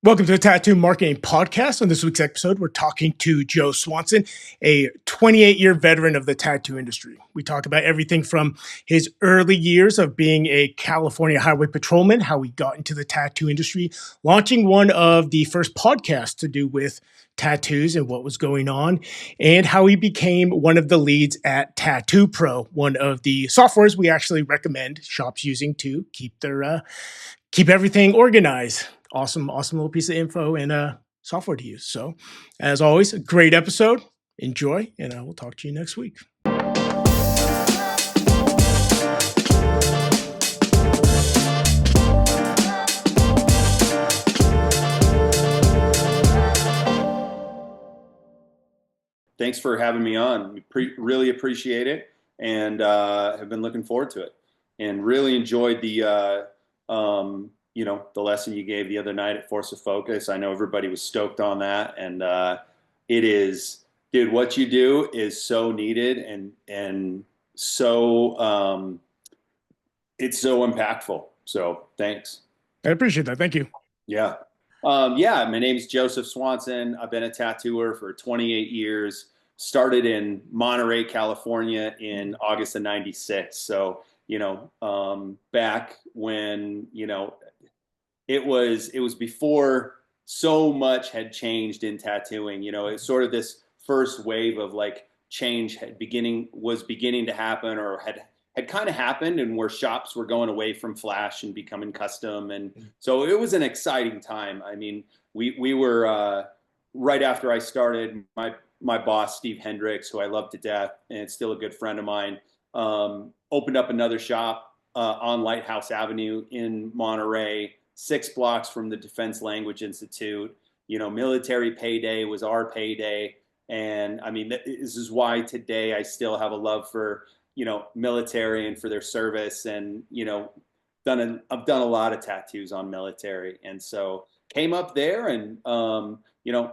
Welcome to the Tattoo Marketing Podcast. On this week's episode, we're talking to Joe Swanson, a 28-year veteran of the tattoo industry. We talk about everything from his early years of being a California highway patrolman, how he got into the tattoo industry, launching one of the first podcasts to do with tattoos and what was going on, and how he became one of the leads at Tattoo Pro, one of the softwares we actually recommend shops using to keep everything organized. Awesome little piece of info and software to use. So, as always, a great episode. Enjoy, and I will talk to you next week. Thanks for having me on. Really appreciate it, and have been looking forward to it. And really enjoyed the the lesson you gave the other night at Force of Focus. I know everybody was stoked on that, and it is, dude. What you do is so needed and so it's so impactful. So thanks. I appreciate that. Thank you. Yeah. My name's Joseph Swanson. I've been a tattooer for 28 years. Started in Monterey, California in August of '96. So, back when, it was before so much had changed in tattooing. It's sort of this first wave of like change was beginning to happen, or had kind of happened, and where shops were going away from flash and becoming custom. And so it was an exciting time. I mean, we were right after I started, my boss, Steve Hendricks, who I love to death and still a good friend of mine, opened up another shop on Lighthouse Avenue in Monterey, 6 blocks from the Defense Language Institute. Military payday was our payday. And I mean, this is why today I still have a love for, military and for their service. And, I've done a lot of tattoos on military. And so came up there and,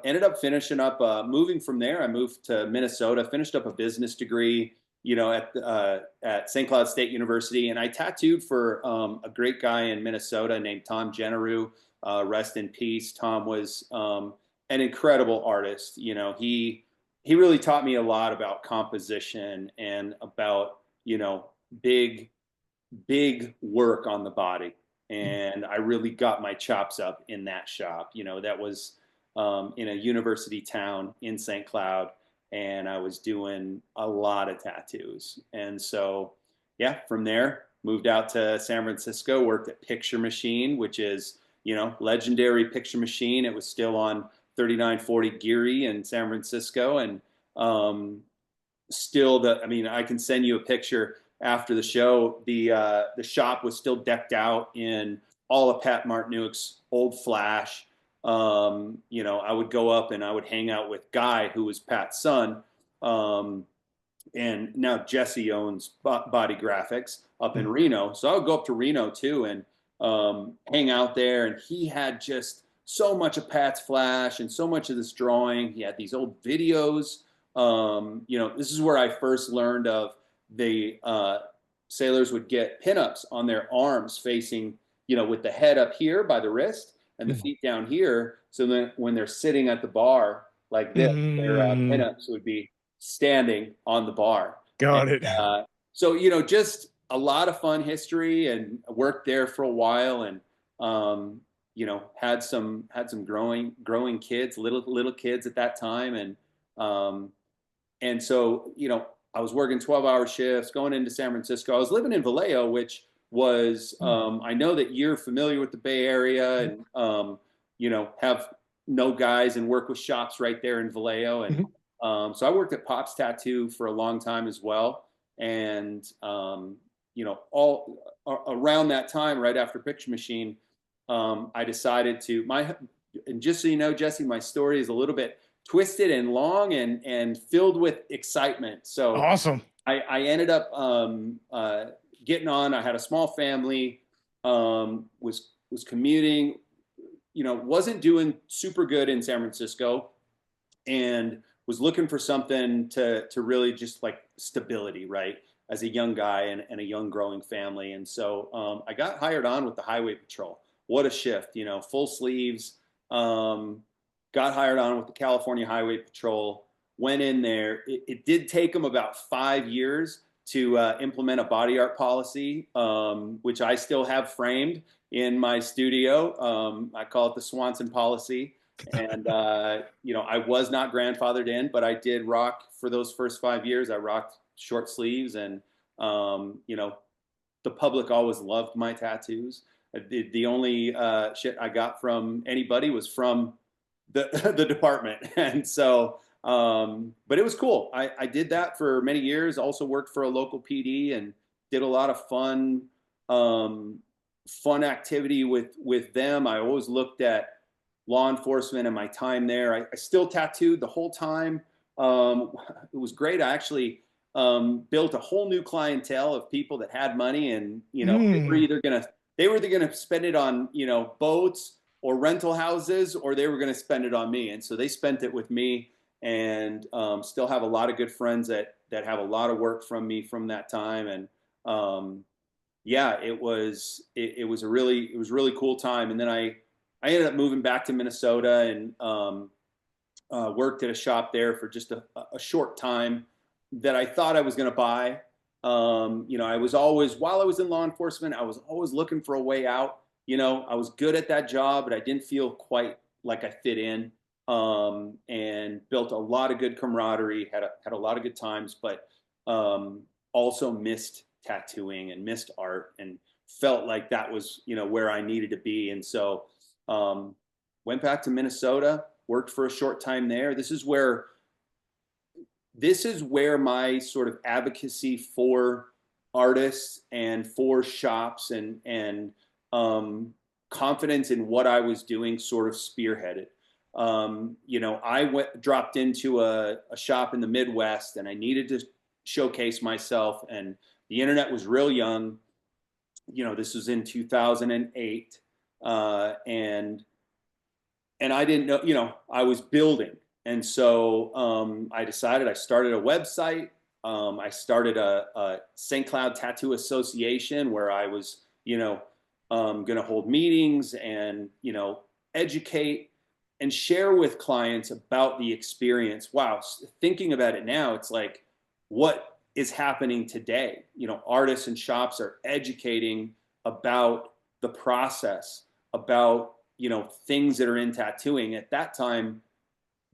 ended up finishing up, moving from there. I moved to Minnesota, finished up a business degree, at St. Cloud State University. And I tattooed for a great guy in Minnesota named Tom Generu. Rest in peace. Tom was an incredible artist. He really taught me a lot about composition and about, big work on the body. And I really got my chops up in that shop. That was in a university town in St. Cloud. And I was doing a lot of tattoos. And so, from there, moved out to San Francisco, worked at Picture Machine, which is, legendary Picture Machine. It was still on 3940 Geary in San Francisco. And I can send you a picture after the show. The shop was still decked out in all of Pat Martinuik's old flash. I would go up and I would hang out with Guy, who was Pat's son. And now Jesse owns Body Graphics up in Reno. So I would go up to Reno too and hang out there. And he had just so much of Pat's flash and so much of this drawing. He had these old videos. This is where I first learned of the sailors would get pinups on their arms facing, with the head up here by the wrist and the feet down here. So then when they're sitting at the bar like this, their pinups would be standing on the bar. Got it. So, just a lot of fun history, and worked there for a while, and, had some growing kids, little kids at that time. And so, I was working 12-hour shifts going into San Francisco. I was living in Vallejo, which was, I know that you're familiar with the Bay Area, and, have know guys and work with shops right there in Vallejo. And so I worked at Pop's Tattoo for a long time as well. And, all around that time, right after Picture Machine, I decided and just so you know, Jesse, my story is a little bit twisted and long and filled with excitement. So awesome. I ended up getting on. I had a small family, was commuting, wasn't doing super good in San Francisco, and was looking for something to really just like stability, right? As a young guy and a young growing family. And so I got hired on with the Highway Patrol. What a shift, full sleeves, Um, got hired on with the California Highway Patrol, went in there. It did take them about 5 years to implement a body art policy, which I still have framed in my studio. I call it the Swanson policy. And, I was not grandfathered in, but I did rock for those first 5 years. I rocked short sleeves and, the public always loved my tattoos. The only shit I got from anybody was from the department. And so, but it was cool. I did that for many years. Also worked for a local PD and did a lot of fun activity with them. I always looked at law enforcement and my time there. I still tattooed the whole time. It was great. I actually built a whole new clientele of people that had money, and Mm. they were either gonna spend it on boats or rental houses, or they were gonna spend it on me. And so they spent it with me, and still have a lot of good friends that have a lot of work from me from that time. And yeah, it was a really cool time. And then I ended up moving back to Minnesota and worked at a shop there for just a short time that I thought I was going to buy. I was always, while I was in law enforcement, I was always looking for a way out. I was good at that job, but I didn't feel quite like I fit in. And built a lot of good camaraderie, had a lot of good times, but also missed tattooing and missed art, and felt like that was where I needed to be. And so um, went back to Minnesota, worked for a short time there. This is where my sort of advocacy for artists and for shops and confidence in what I was doing sort of spearheaded. I dropped into a shop in the Midwest, and I needed to showcase myself, and the internet was real young. This was in 2008, and I didn't know, I was building. And so I decided, I started a website. I started a St. Cloud Tattoo Association where I was, going to hold meetings and, educate and share with clients about the experience. Wow. Thinking about it now, it's like, what is happening today? Artists and shops are educating about the process, about, things that are in tattooing. At that time,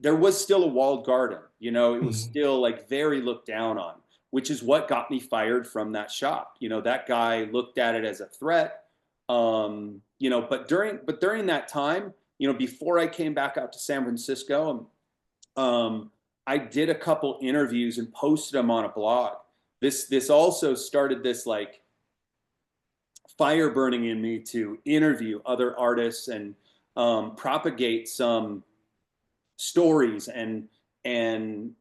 there was still a walled garden. It was Mm. still like very looked down on, which is what got me fired from that shop. That guy looked at it as a threat. But during that time, before I came back out to San Francisco, I did a couple interviews and posted them on a blog. This also started this like fire burning in me to interview other artists and propagate some stories and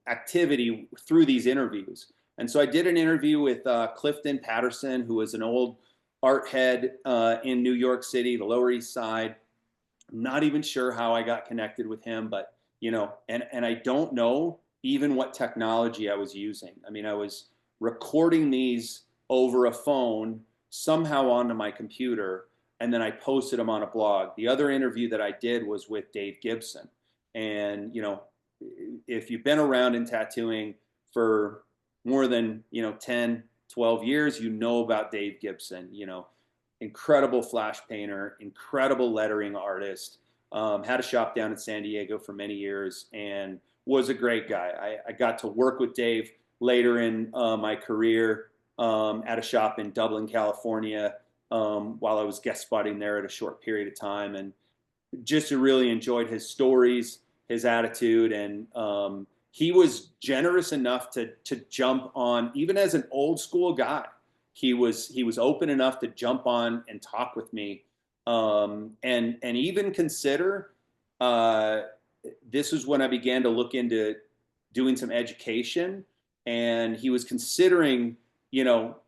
activity through these interviews. And so I did an interview with Clifton Patterson, who was an old art head in New York City, the Lower East Side. I'm not even sure how I got connected with him, but and I don't know even what technology I was using. I mean, I was recording these over a phone somehow onto my computer, and then I posted them on a blog. The other interview that I did was with Dave Gibson. And if you've been around in tattooing for more than 10, 12 years, about Dave Gibson. Incredible flash painter, incredible lettering artist. Had a shop down in San Diego for many years and was a great guy. I got to work with Dave later in my career at a shop in Dublin, California, while I was guest spotting there at a short period of time, and just really enjoyed his stories, his attitude, and he was generous enough to jump on, even as an old school guy. He was open enough to jump on and talk with me, and even consider. Uh, this was when I began to look into doing some education, and he was considering,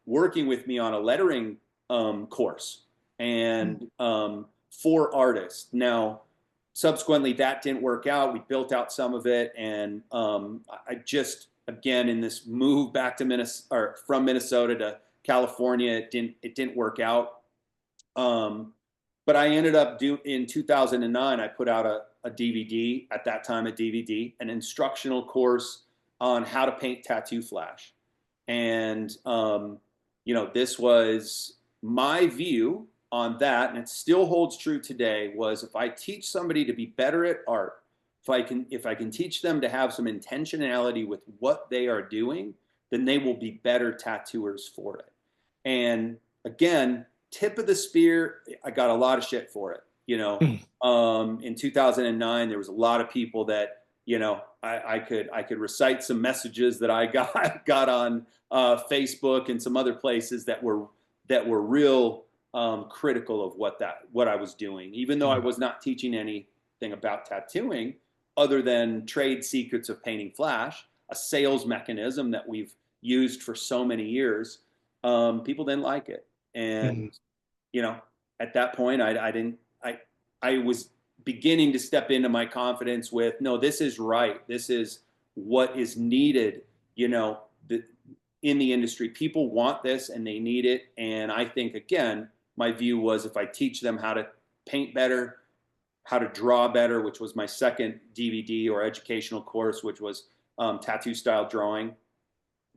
working with me on a lettering course and for artists. Now, subsequently, that didn't work out. We built out some of it, and I just, again, in this move back to Minnesota, or from Minnesota to California, it didn't work out. Um, but I ended up in 2009, I put out a DVD at that time, a DVD, an instructional course on how to paint tattoo flash. And, this was my view on that. And it still holds true today was if I teach somebody to be better at art, if I can teach them to have some intentionality with what they are doing, then they will be better tattooers for it. And again, tip of the spear, I got a lot of shit for it. In 2009, there was a lot of people that, I could recite some messages that I got on Facebook and some other places that were real critical of what I was doing, even though I was not teaching anything about tattooing other than trade secrets of painting flash, a sales mechanism that we've used for so many years. People didn't like it. And, at that point, I was beginning to step into my confidence with, no, this is right. This is what is needed, in the industry. People want this and they need it. And I think, again, my view was if I teach them how to paint better, how to draw better, which was my second DVD or educational course, which was tattoo style drawing,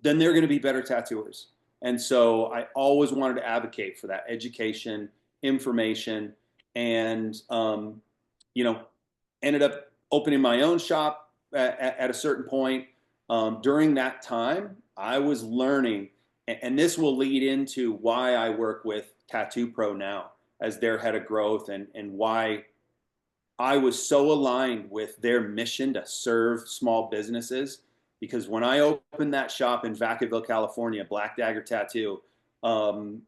then they're going to be better tattooers. And so I always wanted to advocate for that education, information, and, ended up opening my own shop at a certain point. During that time, I was learning, and this will lead into why I work with Tattoo Pro now as their head of growth, and why I was so aligned with their mission to serve small businesses. Because when I opened that shop in Vacaville, California, Black Dagger Tattoo,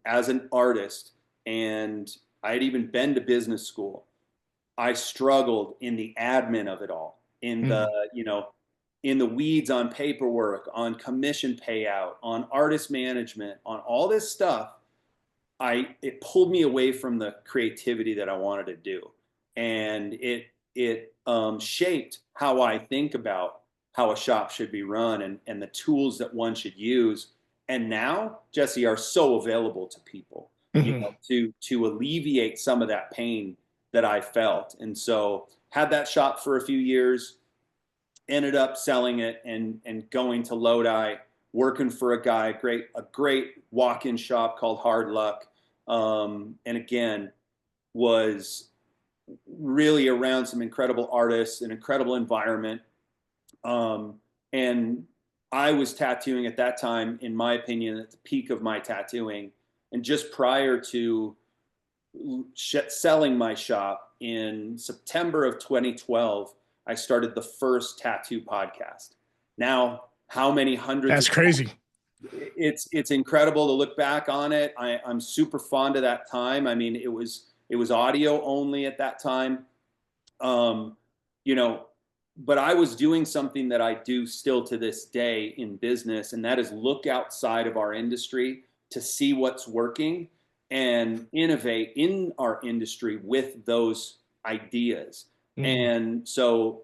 as an artist, and I had even been to business school, I struggled in the admin of it all, in the weeds on paperwork, on commission payout, on artist management, on all this stuff. It pulled me away from the creativity that I wanted to do, and it shaped how I think about how a shop should be run, and the tools that one should use. And now, Jesse, are so available to people, to alleviate some of that pain that I felt. And so had that shop for a few years, ended up selling it and going to Lodi, working for a great walk-in shop called Hard Luck. And again, was really around some incredible artists, an incredible environment. And I was tattooing at that time, in my opinion, at the peak of my tattooing. And just prior to selling my shop in September of 2012, I started the first tattoo podcast. Now, how many hundreds? That's crazy. It's incredible to look back on it. I'm super fond of that time. I mean, it was audio only at that time. But I was doing something that I do still to this day in business, and that is look outside of our industry to see what's working and innovate in our industry with those ideas. And so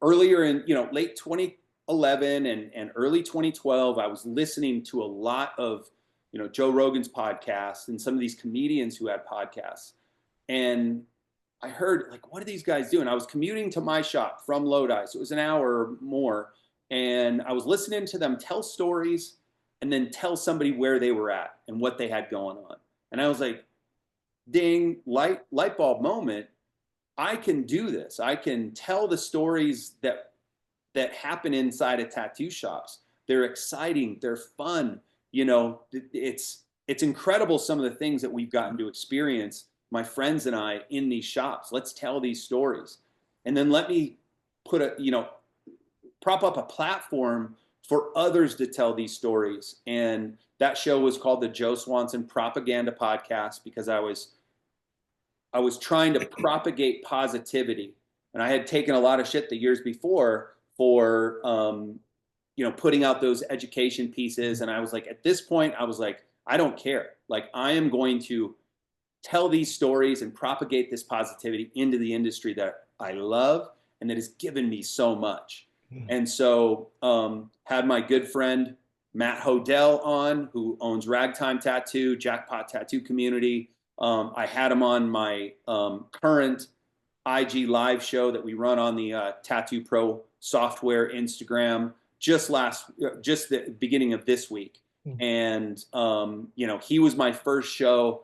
earlier in, late 2011 and early 2012, I was listening to a lot of, Joe Rogan's podcast and some of these comedians who had podcasts. And I heard, like, what are these guys doing? I was commuting to my shop from Lodi, so it was an hour or more. And I was listening to them tell stories and then tell somebody where they were at and what they had going on. And I was like, ding, light bulb moment. I can do this. I can tell the stories that happen inside of tattoo shops. They're exciting. They're fun. It's incredible, some of the things that we've gotten to experience, my friends and I, in these shops. Let's tell these stories. And then let me prop up a platform for others to tell these stories. And that show was called the Joe Swanson Propaganda Podcast, because I was trying to propagate positivity. And I had taken a lot of shit the years before for, putting out those education pieces. And I was like, at this point, I was like, I don't care. Like, I am going to tell these stories and propagate this positivity into the industry that I love and that has given me so much. And so had my good friend Matt Hodell on, who owns Ragtime Tattoo, Jackpot Tattoo Community. I had him on my current IG live show that we run on the Tattoo Pro software Instagram just the beginning of this week. Mm. And, he was my first show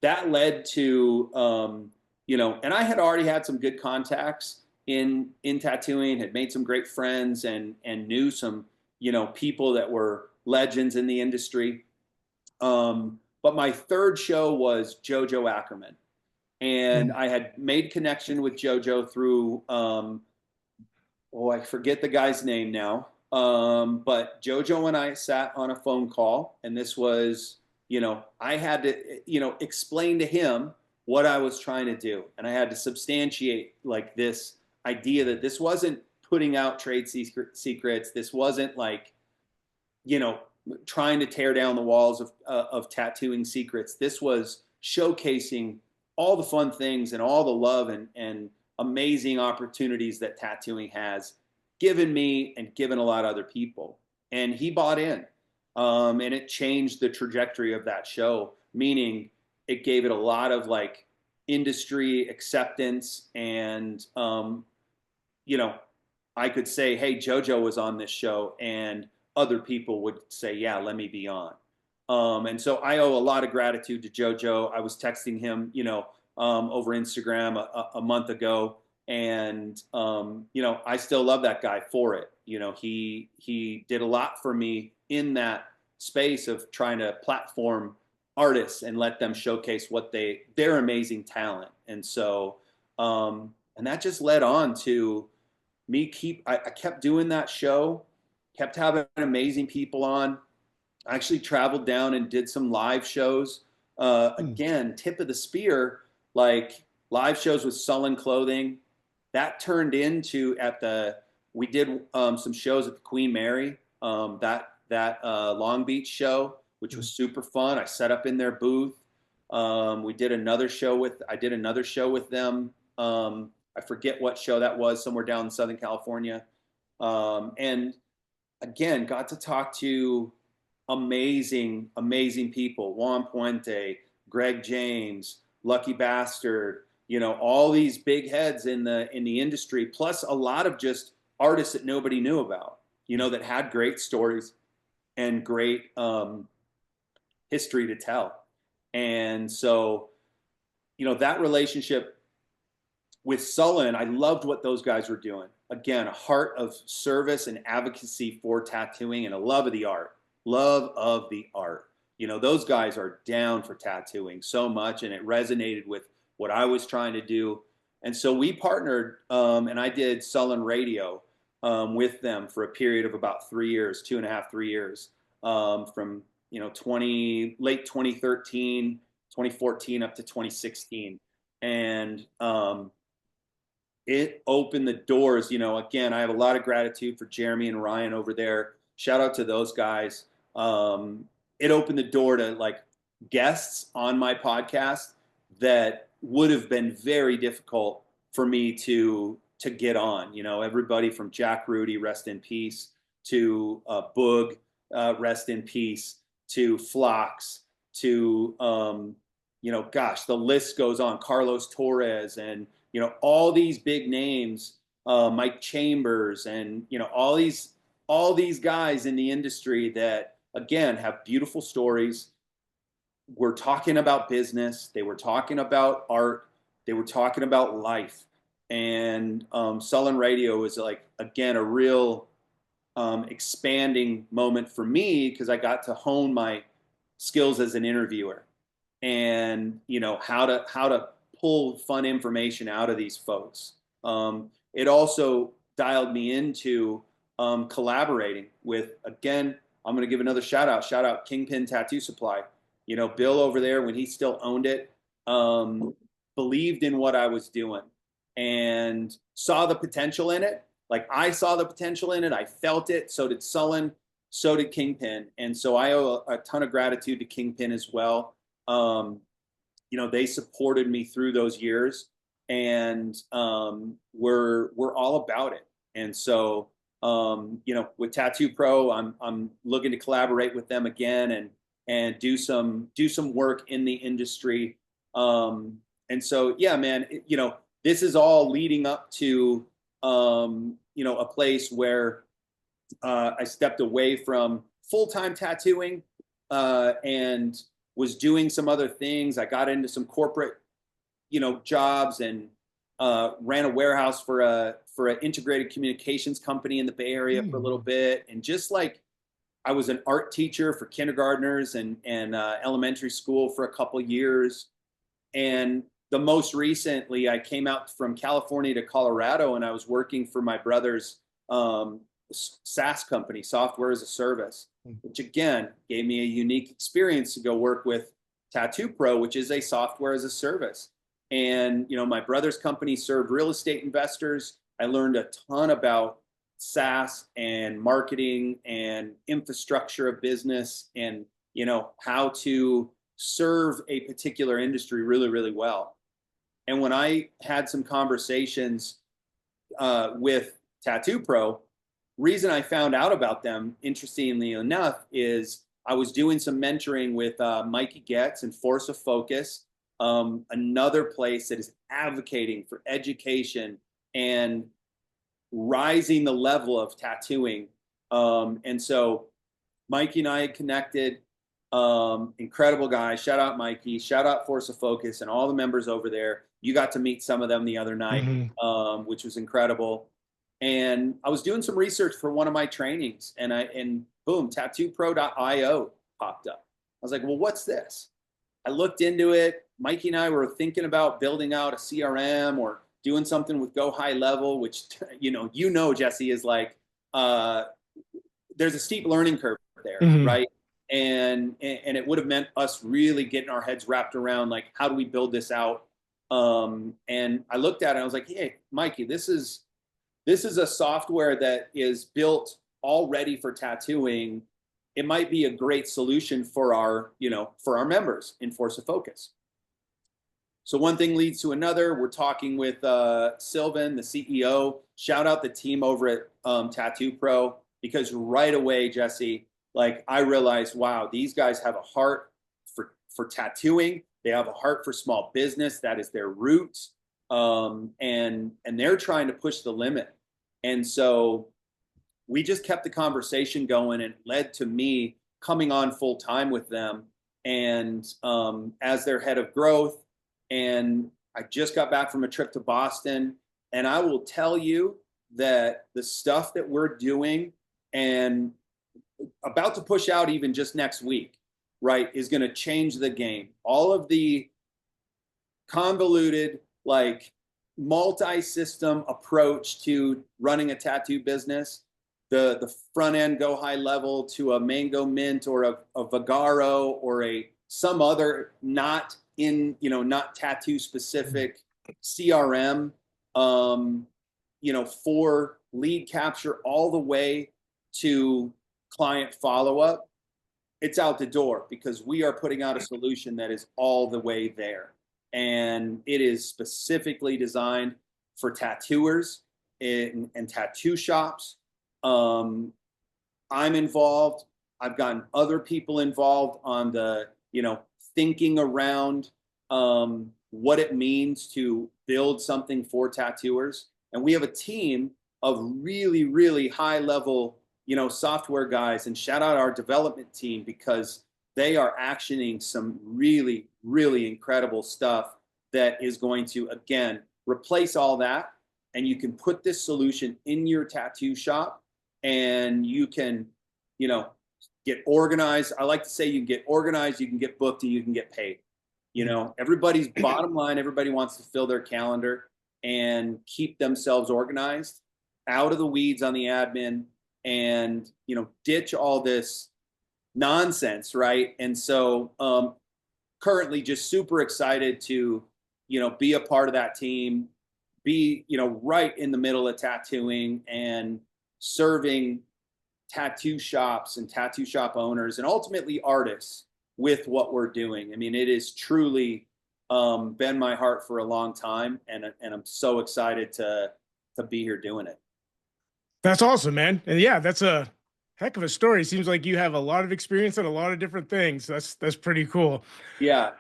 that led to, and I had already had some good contacts in tattooing, had made some great friends and knew some, people that were legends in the industry. But my third show was Jojo Ackerman. And Mm. I had made connection with Jojo through, I forget the guy's name now. But Jojo and I sat on a phone call, and this was, I had to, explain to him what I was trying to do. And I had to substantiate like this idea that this wasn't putting out trade secrets. This wasn't like, you know, trying to tear down the walls of tattooing secrets. This was showcasing all the fun things and all the love and amazing opportunities that tattooing has given me and given a lot of other people. And he bought in. And it changed the trajectory of that show, meaning it gave it a lot of like industry acceptance. And, I could say, hey, JoJo was on this show, and other people would say, yeah, let me be on. And so I owe a lot of gratitude to JoJo. I was texting him, over Instagram a month ago. And, I still love that guy for it. He did a lot for me in that space of trying to platform artists and let them showcase their amazing talent. And so, and that just led on to me I kept doing that show, kept having amazing people on. I actually traveled down and did some live shows. Mm. Again, tip of the spear, like live shows with Sullen Clothing. That turned into we did some shows at the Queen Mary, that Long Beach show, which Mm. was super fun. I set up in their booth. I did another show with them. I forget what show that was, somewhere down in Southern California. And again, got to talk to amazing, amazing people. Juan Puente, Greg James, Lucky Bastard, all these big heads in the industry, plus a lot of just artists that nobody knew about, that had great stories and great history to tell. And so, that relationship with Sullen, I loved what those guys were doing. Again, a heart of service and advocacy for tattooing and a love of the art. Love of the art. Those guys are down for tattooing so much, and it resonated with what I was trying to do. And so we partnered, and I did Sullen Radio with them for a period of about 3 years, 2.5, 3 years, from late 2013, 2014 up to 2016. And it opened the doors. Again, I have a lot of gratitude for Jeremy and Ryan over there. Shout out to those guys. It opened the door to like guests on my podcast that would have been very difficult for me to get on. Everybody from Jack Rudy, rest in peace, to Boog, rest in peace, to Phlox, to gosh, the list goes on. Carlos Torres, and all these big names, Mike Chambers, and all these guys in the industry that again have beautiful stories. We're talking about business. They were talking about art. They were talking about life. And Sullen Radio is like, again, a real expanding moment for me, because I got to hone my skills as an interviewer, and how to pull fun information out of these folks. It also dialed me into collaborating with, again, I'm going to give another shout out Kingpin Tattoo Supply. Bill over there, when he still owned it, believed in what I was doing and saw the potential in it. Like I saw the potential in it. I felt it. So did Sullen. So did Kingpin. And so I owe a ton of gratitude to Kingpin as well. They supported me through those years, and we're all about it. And so, with Tattoo Pro, I'm looking to collaborate with them again and do some work in the industry. And so, yeah, man, this is all leading up to, a place where I stepped away from full-time tattooing and was doing some other things. I got into some corporate, jobs and ran a warehouse for an integrated communications company in the Bay Area for a little bit, and just like I was an art teacher for kindergartners and elementary school for a couple years. And the most recently, I came out from California to Colorado, and I was working for my brother's SaaS company, software as a service, which again gave me a unique experience to go work with Tattoo Pro, which is a software as a service. And my brother's company served real estate investors. I learned a ton about SaaS and marketing and infrastructure of business, and how to serve a particular industry really, really well. And when I had some conversations with Tattoo Pro, reason I found out about them, interestingly enough, is I was doing some mentoring with Mikey Getz and Force of Focus, another place that is advocating for education and rising the level of tattooing. And so Mikey and I had connected. Incredible guy. Shout out Mikey. Shout out Force of Focus and all the members over there. You got to meet some of them the other night, which was incredible. And I was doing some research for one of my trainings, and boom, tattoopro.io popped up. I was like, well, what's this? I looked into it. Mikey and I were thinking about building out a CRM or doing something with Go High Level, which, Jesse, is like, there's a steep learning curve there, right? And it would have meant us really getting our heads wrapped around, like, how do we build this out? And I looked at it and I was like, hey, Mikey, this is a software that is built already for tattooing. It might be a great solution for our members in Force of Focus. So one thing leads to another. We're talking with Sylvan, the CEO. Shout out the team over at Tattoo Pro, because right away, Jesse, like, I realized, wow, these guys have a heart for tattooing. They have a heart for small business. That is their roots. And they're trying to push the limit. And so we just kept the conversation going, and it led to me coming on full time with them, and as their head of growth. And I just got back from a trip to Boston, and I will tell you that the stuff that we're doing and about to push out even just next week, right, is going to change the game. All of the convoluted, like, multi-system approach to running a tattoo business, the front end Go High Level to a Mango Mint or a Vagaro or some other not tattoo specific CRM, for lead capture all the way to client follow-up. It's out the door, because we are putting out a solution that is all the way there. And it is specifically designed for tattooers and tattoo shops. I'm involved. I've gotten other people involved on the, thinking around what it means to build something for tattooers. And we have a team of really, really high level, software guys, and shout out our development team, because they are actioning some really, really incredible stuff that is going to, again, replace all that. And you can put this solution in your tattoo shop, and you can, get organized. I like to say you can get organized, you can get booked, and you can get paid. Everybody's bottom line, everybody wants to fill their calendar and keep themselves organized, out of the weeds on the admin, and, ditch all this nonsense, right? And so currently just super excited to, be a part of that team, be, right in the middle of tattooing and serving tattoo shops and tattoo shop owners and ultimately artists with what we're doing. I mean, it is truly been my heart for a long time, and I'm so excited to be here doing it. That's awesome, man. And yeah, that's a heck of a story. Seems like you have a lot of experience in a lot of different things. That's pretty cool. Yeah.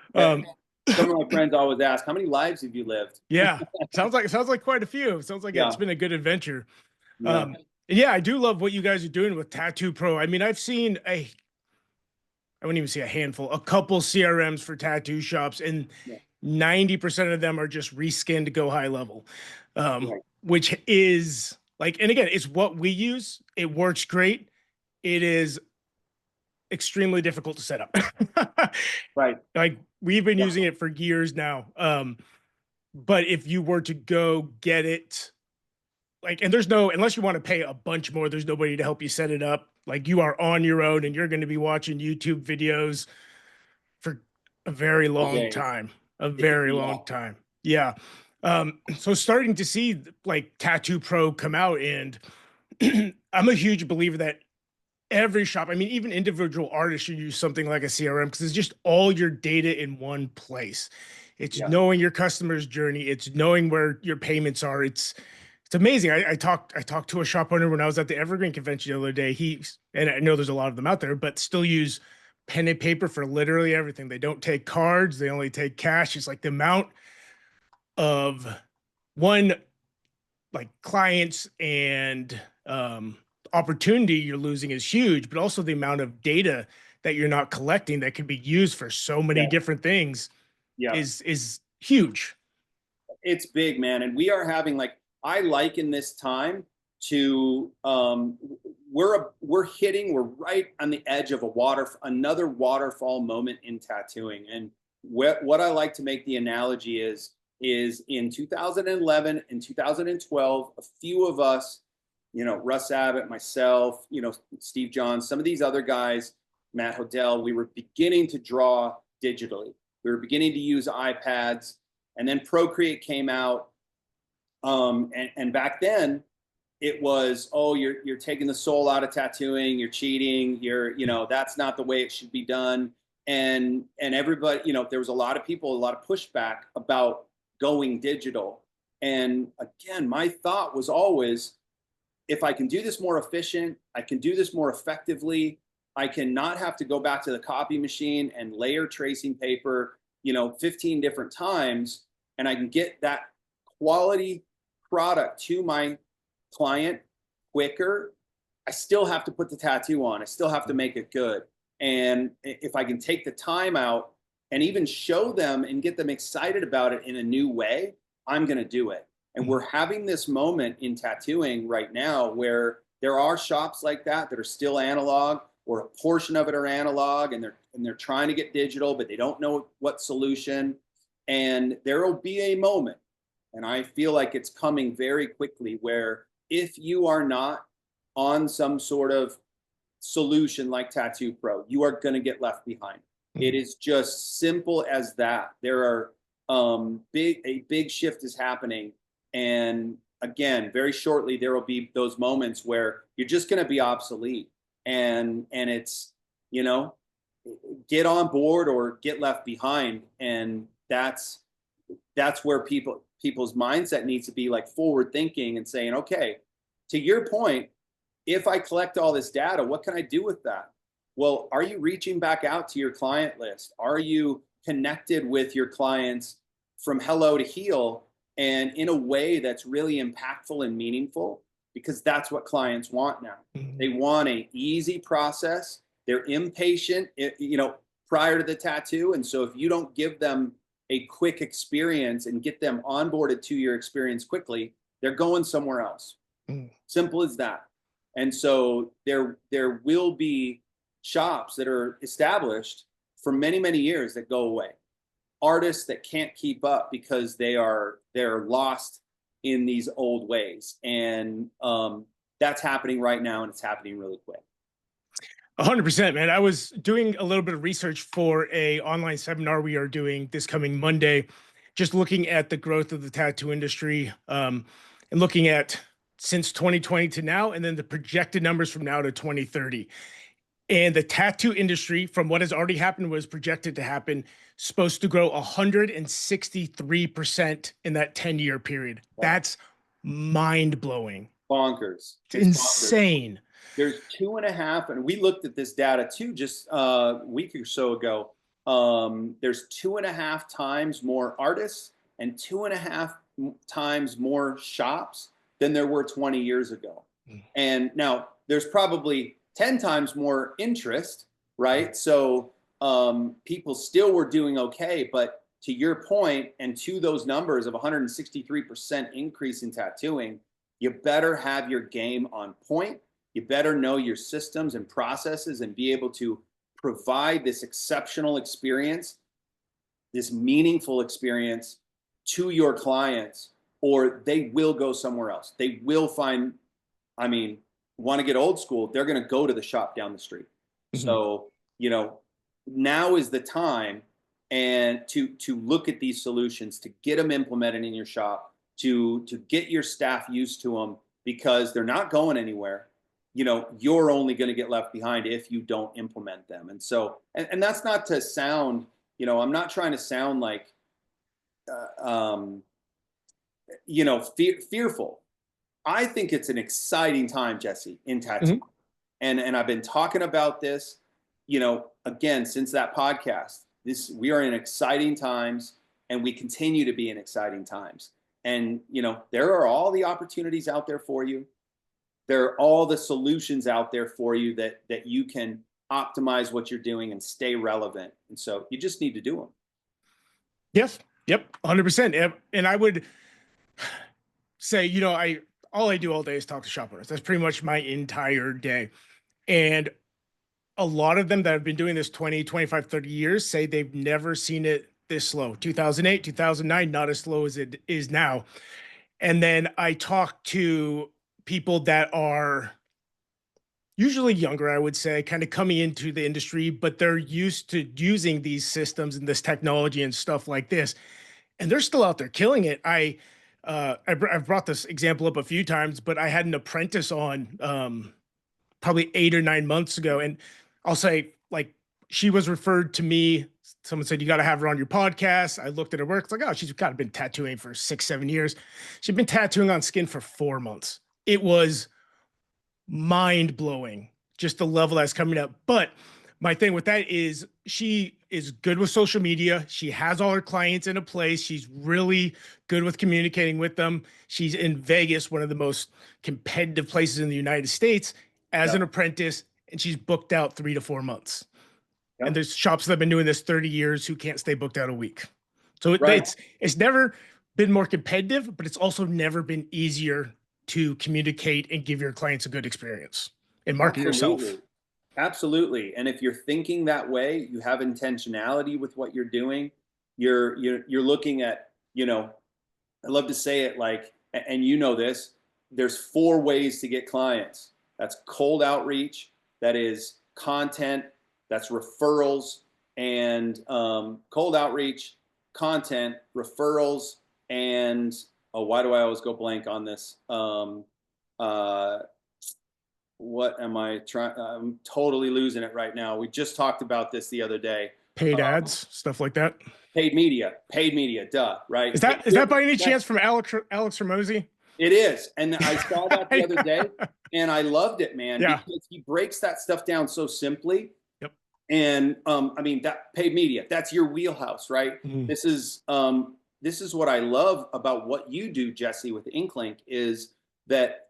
Some of my friends always ask, how many lives have you lived? Yeah, sounds like quite a few. Sounds like it's Yeah, been a good adventure. yeah, Um, yeah, I do love what you guys are doing with Tattoo Pro. I mean, I've seen I wouldn't even say a handful, a couple CRMs for tattoo shops, and yeah, 90% of them are just reskinned to go high level, right, which is like, and again, it's what we use. It works great. It is extremely difficult to set up. right, Like we've been yeah, using it for years now. But if you were to go get it, like, and there's no, unless you want to pay a bunch more, there's nobody to help you set it up. Like you are on your own and you're going to be watching YouTube videos for a very all long day. time, a It could very be, long time. Yeah. So starting to see like Tattoo Pro come out, and I'm a huge believer that every shop, I mean, even individual artists should use something like a CRM because it's just all your data in one place. It's yeah, knowing your customer's journey. It's knowing where your payments are. It's amazing. I talked to a shop owner when I was at the Evergreen convention the other day. And I know there's a lot of them out there, but still use pen and paper for literally everything. They don't take cards. They only take cash. It's like the amount of one like clients and opportunity you're losing is huge, but also the amount of data that you're not collecting that could be used for so many yeah, different things yeah. is huge. It's big, man. And we are having like, I liken this time to we're right on the edge of another waterfall moment in tattooing. And what I like to make the analogy is in 2011 and 2012, a few of us, Russ Abbott, myself, Steve Johns, some of these other guys, Matt Hodell, we were beginning to draw digitally. We were beginning to use iPads, and then Procreate came out. And back then it was, oh, you're taking the soul out of tattooing, you're cheating, that's not the way it should be done. And everybody, there was a lot of people, a lot of pushback about going digital. And again, my thought was always, if I can do this more efficient, I can do this more effectively, I can not have to go back to the copy machine and layer tracing paper, 15 different times, and I can get that quality product to my client quicker. I still have to put the tattoo on. I still have to make it good. And if I can take the time out and even show them and get them excited about it in a new way, I'm going to do it. And we're having this moment in tattooing right now where there are shops like that are still analog, or a portion of it are analog, and they're trying to get digital, but they don't know what solution. And there will be a moment, and I feel like it's coming very quickly, where if you are not on some sort of solution like Tattoo Pro, you are going to get left behind. It is just simple as that. There are a big shift is happening, and again, very shortly there will be those moments where you're just going to be obsolete, and it's, get on board or get left behind. And that's where people's mindset needs to be, like forward thinking and saying, okay, to your point, if I collect all this data, what can I do with that? Well, are you reaching back out to your client list? Are you connected with your clients from hello to heal, and in a way that's really impactful and meaningful? Because that's what clients want now. They want an easy process. They're impatient, prior to the tattoo. And so if you don't give them a quick experience and get them onboarded to your experience quickly, they're going somewhere else. Simple as that. And so there will be shops that are established for many, many years that go away. Artists that can't keep up because they're lost in these old ways. And that's happening right now, and it's happening really quick. 100%, man. I was doing a little bit of research for a online seminar we are doing this coming Monday, just looking at the growth of the tattoo industry, and looking at since 2020 to now, and then the projected numbers from now to 2030. And the tattoo industry, from what has already happened, was projected to happen, supposed to grow 163% in that 10-year period. Yeah. That's mind blowing. Bonkers. It's It's bonkers. insane. There's 2.5, and we looked at this data too just a week or so ago. there's 2.5 times more artists and 2.5 times more shops than there were 20 years ago. And now there's probably 10 times more interest, right? So people still were doing okay, but to your point and to those numbers of 163% increase in tattooing, you better have your game on point. You better know your systems and processes and be able to provide this exceptional experience, this meaningful experience to your clients, or they will go somewhere else. They will find, I mean, want to get old school, they're going to go to the shop down the street. Mm-hmm. So, now is the time and to look at these solutions, to get them implemented in your shop, to get your staff used to them, because they're not going anywhere. You're only going to get left behind if you don't implement them. And so, and that's not to sound, I'm not trying to sound like, fearful. I think it's an exciting time, Jesse, in tattoo. Mm-hmm. And I've been talking about this, again, since that podcast. We are in exciting times, and we continue to be in exciting times. And, there are all the opportunities out there for you. There are all the solutions out there for you that you can optimize what you're doing and stay relevant. And so you just need to do them. Yes. Yep. 100%. And I would say, all I do all day is talk to shop owners. That's pretty much my entire day. And a lot of them that have been doing this 20, 25, 30 years say they've never seen it this slow. 2008, 2009, not as slow as it is now. And then I talk to people that are usually younger, I would say, kind of coming into the industry, but they're used to using these systems and this technology and stuff like this. And they're still out there killing it. I've brought this example up a few times, but I had an apprentice on probably 8 or 9 months ago. And I'll say, like, she was referred to me. Someone said, you got to have her on your podcast. I looked at her work. It's like, oh, she's got to been tattooing for 6, 7 years. She'd been tattooing on skin for 4 months. It was mind blowing, just the level that's coming up. But my thing with that is she is good with social media. She has all her clients in a place. She's really good with communicating with them. She's in Vegas, one of the most competitive places in the United States, as an apprentice, and she's booked out 3 to 4 months. And there's shops that have been doing this 30 years who can't stay booked out a week. So it's never been more competitive, but it's also never been easier to communicate and give your clients a good experience and market yourself. Absolutely. And if you're thinking that way, you have intentionality with what you're doing. You're looking at, I love to say it like, and this, there's 4 ways to get clients. That's cold outreach, that is content, that's referrals, and cold outreach, content, referrals, and why do I always go blank on this? What am I trying? I'm totally losing it right now. We just talked about this the other day. Paid ads, stuff like that. Paid media, duh, right? Is that by any chance from Alex Ramosi? It is. And I saw that the other day and I loved it, man, because he breaks that stuff down so simply. Yep. And that paid media, that's your wheelhouse, right? Mm-hmm. This is what I love about what you do, Jesse, with InkLink, is that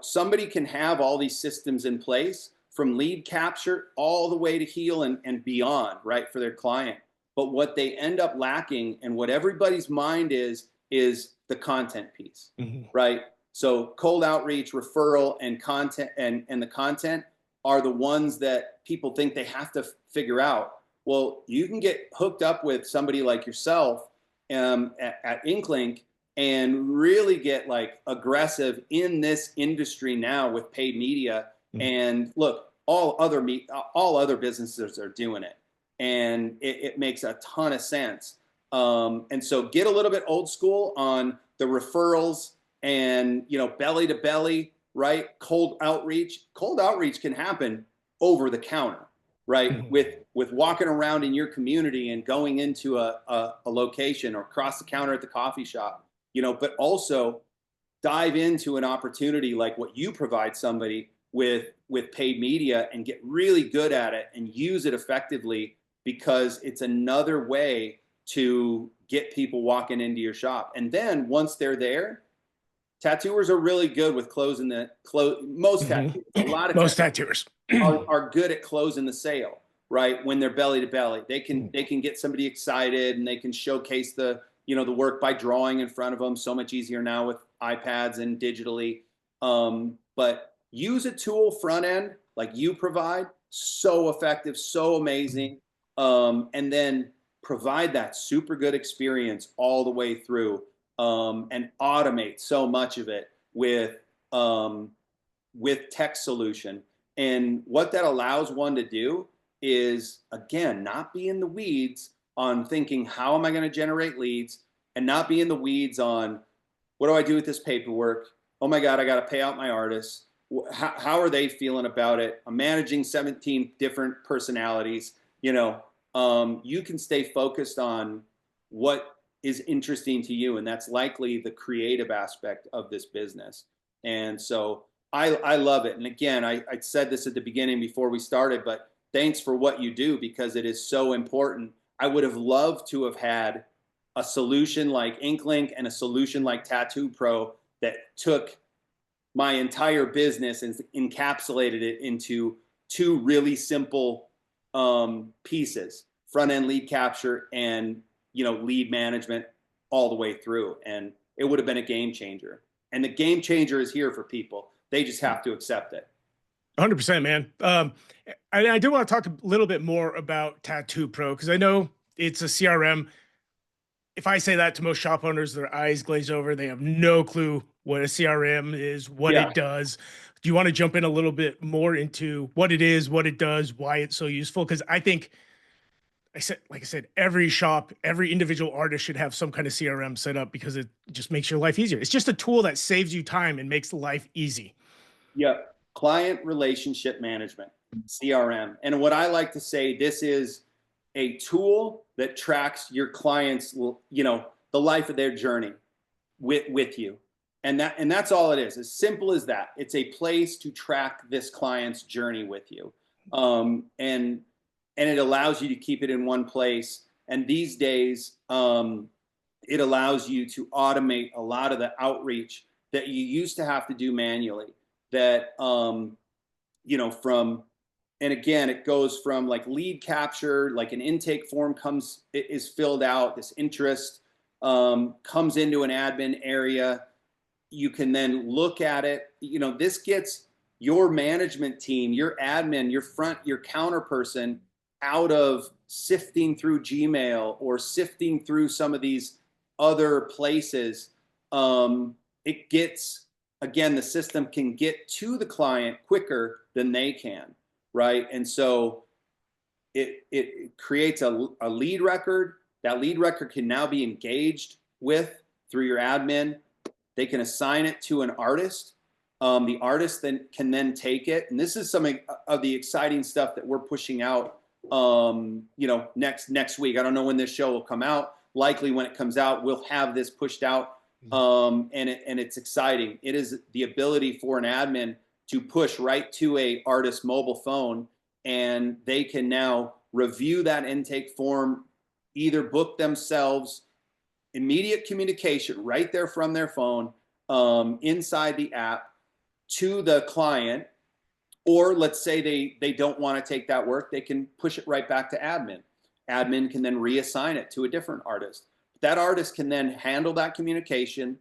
somebody can have all these systems in place from lead capture all the way to heal and beyond, right, for their client. But what they end up lacking, and what everybody's mind is the content piece, mm-hmm. right? So cold outreach, referral, and content, and the content are the ones that people think they have to figure out. Well, you can get hooked up with somebody like yourself at InkLink and really get like aggressive in this industry now with paid media. Mm-hmm. And look, all other businesses are doing it, and it makes a ton of sense. And so get a little bit old school on the referrals and, belly to belly, right? Cold outreach can happen over the counter, right? Mm-hmm. With walking around in your community and going into a location or across the counter at the coffee shop. But also dive into an opportunity like what you provide somebody with paid media and get really good at it and use it effectively because it's another way to get people walking into your shop. And then once they're there, tattooers are really good with closing most tattooers. A lot of Most tattooers are good at closing the sale, right? When they're belly to belly, they can get somebody excited, and they can showcase the work by drawing in front of them. So much easier now with iPads and digitally. But use a tool front end like you provide, so effective, so amazing. And then provide that super good experience all the way through, and automate so much of it with tech solution. And what that allows one to do is, again, not be in the weeds on thinking, how am I going to generate leads, and not be in the weeds on, what do I do with this paperwork? Oh my God, I got to pay out my artists. How are they feeling about it? I'm managing 17 different personalities. You can stay focused on what is interesting to you, and that's likely the creative aspect of this business. And so I love it. And again, I said this at the beginning before we started, but thanks for what you do, because it is so important. I would have loved to have had a solution like InkLink and a solution like Tattoo Pro that took my entire business and encapsulated it into two really simple pieces: front end lead capture and lead management all the way through. And it would have been a game changer. And the game changer is here for people. They just have to accept it. 100%, man. I do want to talk a little bit more about Tattoo Pro, because I know it's a CRM. If I say that to most shop owners, their eyes glaze over. They have no clue what a CRM is, what it does. Do you want to jump in a little bit more into what it is, what it does, why it's so useful? Because I think, like I said, every shop, every individual artist should have some kind of CRM set up, because it just makes your life easier. It's just a tool that saves you time and makes life easy. Yep. Client relationship management, CRM. And what I like to say, this is a tool that tracks your clients, the life of their journey with you. And that's all it is. As simple as that. It's a place to track this client's journey with you. And it allows you to keep it in one place. And these days, it allows you to automate a lot of the outreach that you used to have to do manually. That, and again, it goes from like lead capture, like an intake form is filled out, this interest comes into an admin area. You can then look at it. This gets your management team, your admin, your counter person out of sifting through Gmail or sifting through some of these other places. It gets, again, the system can get to the client quicker than they can, right? And so it creates a lead record. That lead record can now be engaged with through your admin. They can assign it to an artist. The artist then can take it. And this is some of the exciting stuff that we're pushing out next week. I don't know when this show will come out. Likely when it comes out, we'll have this pushed out. And it's exciting. It is the ability for an admin to push right to a artist's mobile phone, and they can now review that intake form, either book themselves, immediate communication right there from their phone, inside the app to the client. Or let's say they don't want to take that work, they can push it right back to admin. Admin can then reassign it to a different artist. That artist can then handle that communication,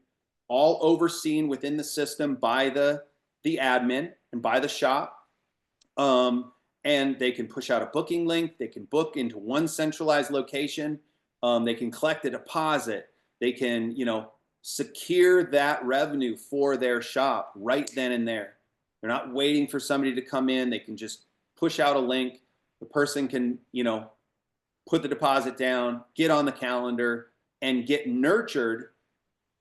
all overseen within the system by the admin and by the shop. And they can push out a booking link. They can book into one centralized location. They can collect a deposit. They can, secure that revenue for their shop right then and there. They're not waiting for somebody to come in. They can just push out a link. The person can, put the deposit down, get on the calendar, and get nurtured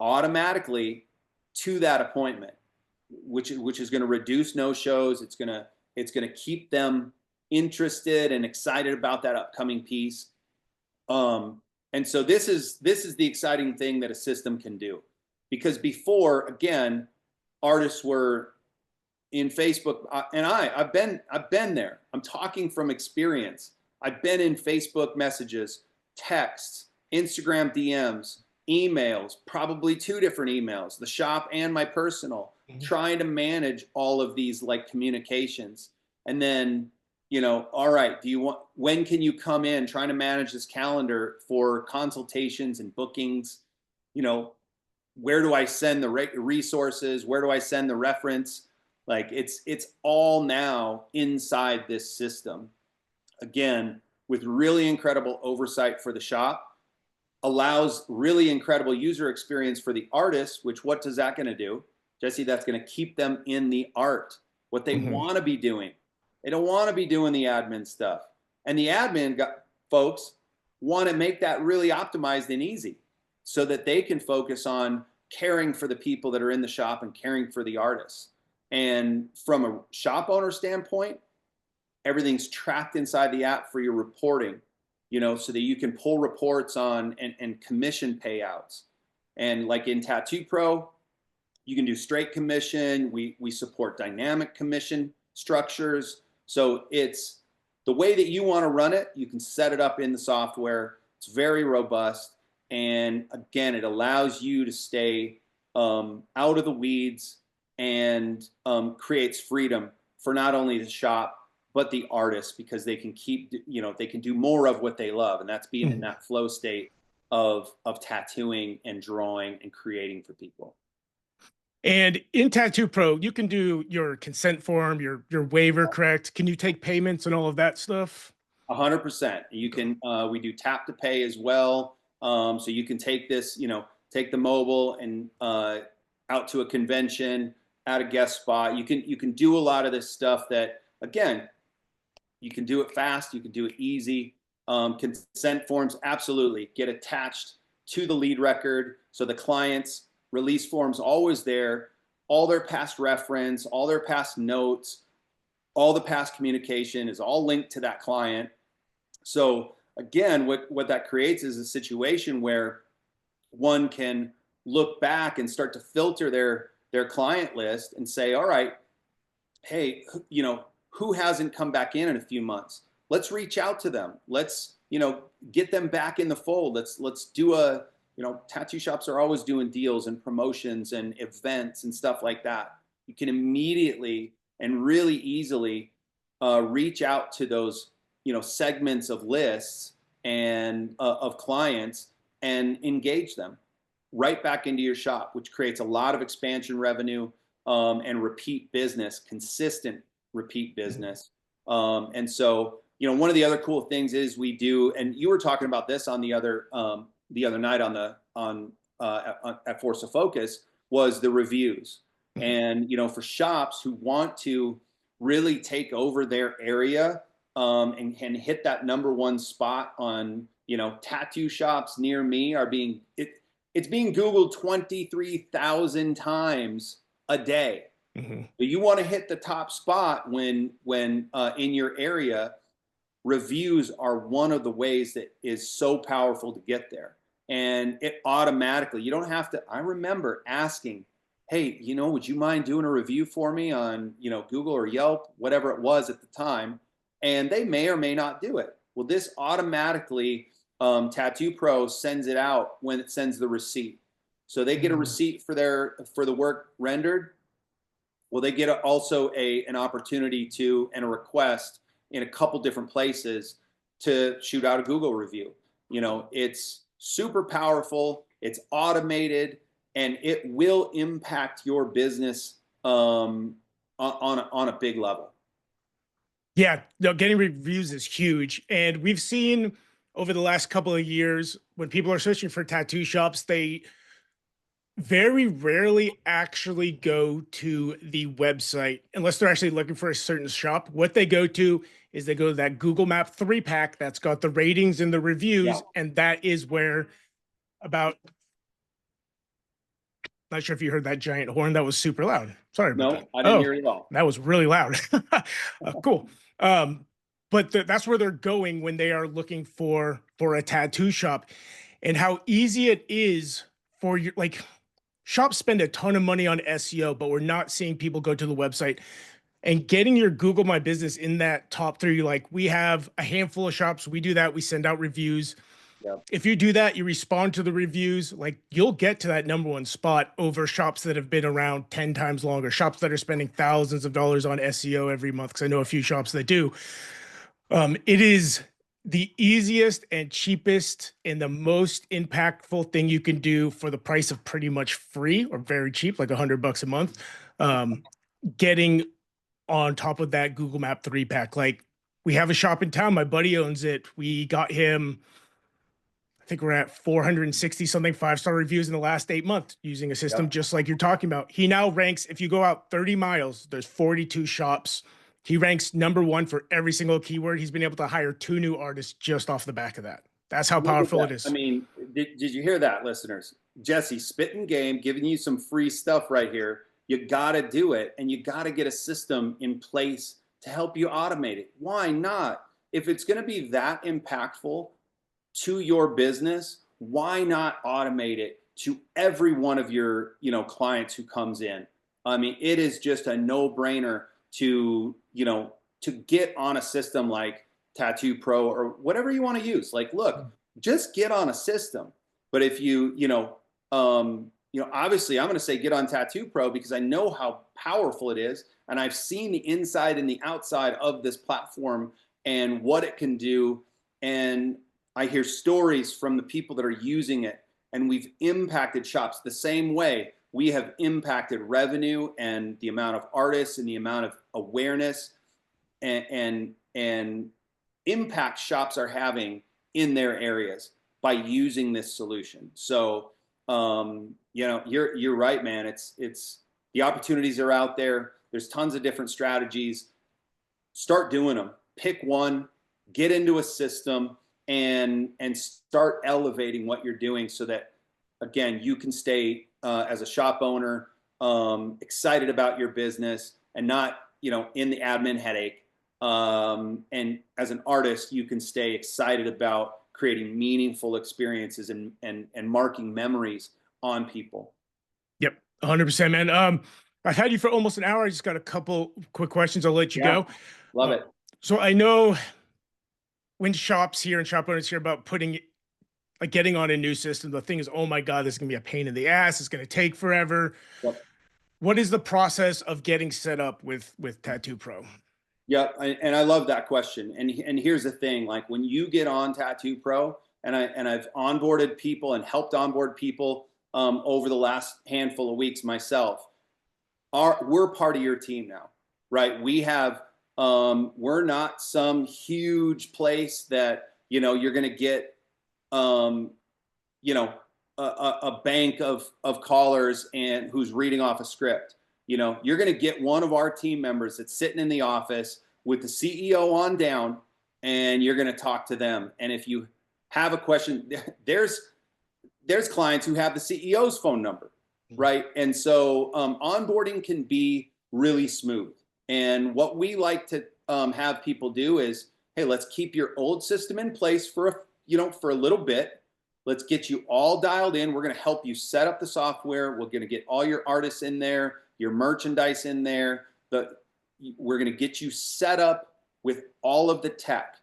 automatically to that appointment, which is going to reduce no-shows. It's going to keep them interested and excited about that upcoming piece. And so this is the exciting thing that a system can do, because before, again, artists were in Facebook, and I've been there. I'm talking from experience. I've been in Facebook messages, texts, Instagram DMs, emails, probably 2 different emails, the shop and my personal, trying to manage all of these like communications. And then, all right, when can you come in, trying to manage this calendar for consultations and bookings, where do I send the resources? Where do I send the reference? Like it's all now inside this system. Again, with really incredible oversight for the shop, allows really incredible user experience for the artists, which what does that going to do? Jesse, that's going to keep them in the art, what they want to be doing. They don't want to be doing the admin stuff. And the admin folks want to make that really optimized and easy so that they can focus on caring for the people that are in the shop and caring for the artists. And from a shop owner standpoint, everything's tracked inside the app for your reporting, so that you can pull reports on and commission payouts. And like in Tattoo Pro, you can do straight commission. We support dynamic commission structures. So it's the way that you want to run it. You can set it up in the software. It's very robust. And again, it allows you to stay out of the weeds and creates freedom for not only the shop, but the artists, because they can they can do more of what they love. And that's being in that flow state of tattooing and drawing and creating for people. And in Tattoo Pro, you can do your consent form, your waiver, correct? Can you take payments and all of that stuff? 100%. You can, we do tap to pay as well. So you can take this, take the mobile and out to a convention, at a guest spot. You can do a lot of this stuff that, again, you can do it fast, you can do it easy. Consent forms absolutely get attached to the lead record. So the client's release form's always there, all their past reference, all their past notes, all the past communication is all linked to that client. So again, what that creates is a situation where one can look back and start to filter their client list and say, all right, hey, who hasn't come back in a few months? Let's reach out to them. Let's, get them back in the fold. Let's do tattoo shops are always doing deals and promotions and events and stuff like that. You can immediately and really easily reach out to those, segments of lists and of clients and engage them right back into your shop, which creates a lot of expansion revenue and repeat business, consistent repeat business. And so, one of the other cool things is we do, and you were talking about this on the other night at Force of Focus, was the reviews. And, for shops who want to really take over their area and can hit that number 1 spot on, tattoo shops near me are it's being Googled 23,000 times a day. But you want to hit the top spot when in your area. Reviews are one of the ways that is so powerful to get there. And it automatically, you don't have to, I remember asking, hey, would you mind doing a review for me on, Google or Yelp, whatever it was at the time. And they may or may not do it. Well, this automatically, Tattoo Pro sends it out when it sends the receipt. So they get a receipt for the work rendered. Well, they get also an opportunity and a request in a couple different places to shoot out a Google review. It's super powerful, it's automated, and it will impact your business on a big level. Yeah, no, getting reviews is huge. And we've seen over the last couple of years, when people are searching for tattoo shops, they very rarely actually go to the website unless they're actually looking for a certain shop. What they go to is they go to that Google Map 3-pack that's got the ratings and the reviews. Yeah. And that is where not sure if you heard that giant horn. That was super loud. Sorry about that. I didn't hear it at all. That was really loud. Cool. But that's where they're going when they are looking for a tattoo shop, and how easy it is for your, shops spend a ton of money on SEO, but we're not seeing people go to the website. And getting your Google My Business in that top three, like we have a handful of shops, we do that, we send out reviews. Yep. If you do that, you respond to the reviews, like you'll get to that number one spot over shops that have been around 10 times longer, shops that are spending thousands of dollars on SEO every month. Cause I know a few shops that do. It is the easiest and cheapest and the most impactful thing you can do for the price of pretty much free or very cheap, like $100 a month. Getting on top of that Google Map 3-pack. Like we have a shop in town. My buddy owns it. We got him, I think we're at 460 something 5-star reviews in the last 8 months using a system Yep. just like you're talking about. He now ranks, if you go out 30 miles, there's 42 shops. He ranks number one for every single keyword. He's been able to hire 2 new artists just off the back of that. That's how powerful it is. I mean, did you hear that, listeners? Jesse, spitting game, giving you some free stuff right here. You got to do it, and you got to get a system in place to help you automate it. Why not? If it's going to be that impactful to your business, why not automate it to every one of your, clients who comes in? I mean, it is just a no-brainer to get on a system like Tattoo Pro or whatever you want to use. Like, look, just get on a system. But if obviously I'm going to say get on Tattoo Pro because I know how powerful it is. And I've seen the inside and the outside of this platform and what it can do. And I hear stories from the people that are using it, and we've impacted shops the same way we have impacted revenue and the amount of artists and the amount of awareness and impact shops are having in their areas by using this solution. So, you're right, man. It's the opportunities are out there. There's tons of different strategies. Start doing them. Pick one, get into a system, and start elevating what you're doing so that, again, you can stay as a shop owner excited about your business and not, in the admin headache. And as an artist, you can stay excited about creating meaningful experiences and marking memories on people. Yep, 100%, man. I've had you for almost an hour. I just got a couple quick questions. I'll let you go. Love it. So I know when shops here and shop owners hear about getting on a new system, the thing is, oh my God, this is gonna be a pain in the ass. It's gonna take forever. Yep. What is the process of getting set up with Tattoo Pro? Yeah, and I love that question. And here's the thing: like when you get on Tattoo Pro, and I've onboarded people and helped onboard people over the last handful of weeks myself. We're part of your team now, right? We have we're not some huge place that you're going to get a bank of callers and who's reading off a script. You're going to get one of our team members that's sitting in the office with the CEO on down, and you're going to talk to them. And if you have a question, there's clients who have the CEO's phone number, right? And so onboarding can be really smooth. And what we like to have people do is, hey, let's keep your old system in place for a little bit. Let's get you all dialed in. We're going to help you set up the software. We're going to get all your artists in there, your merchandise in there. We're going to get you set up with all of the tech.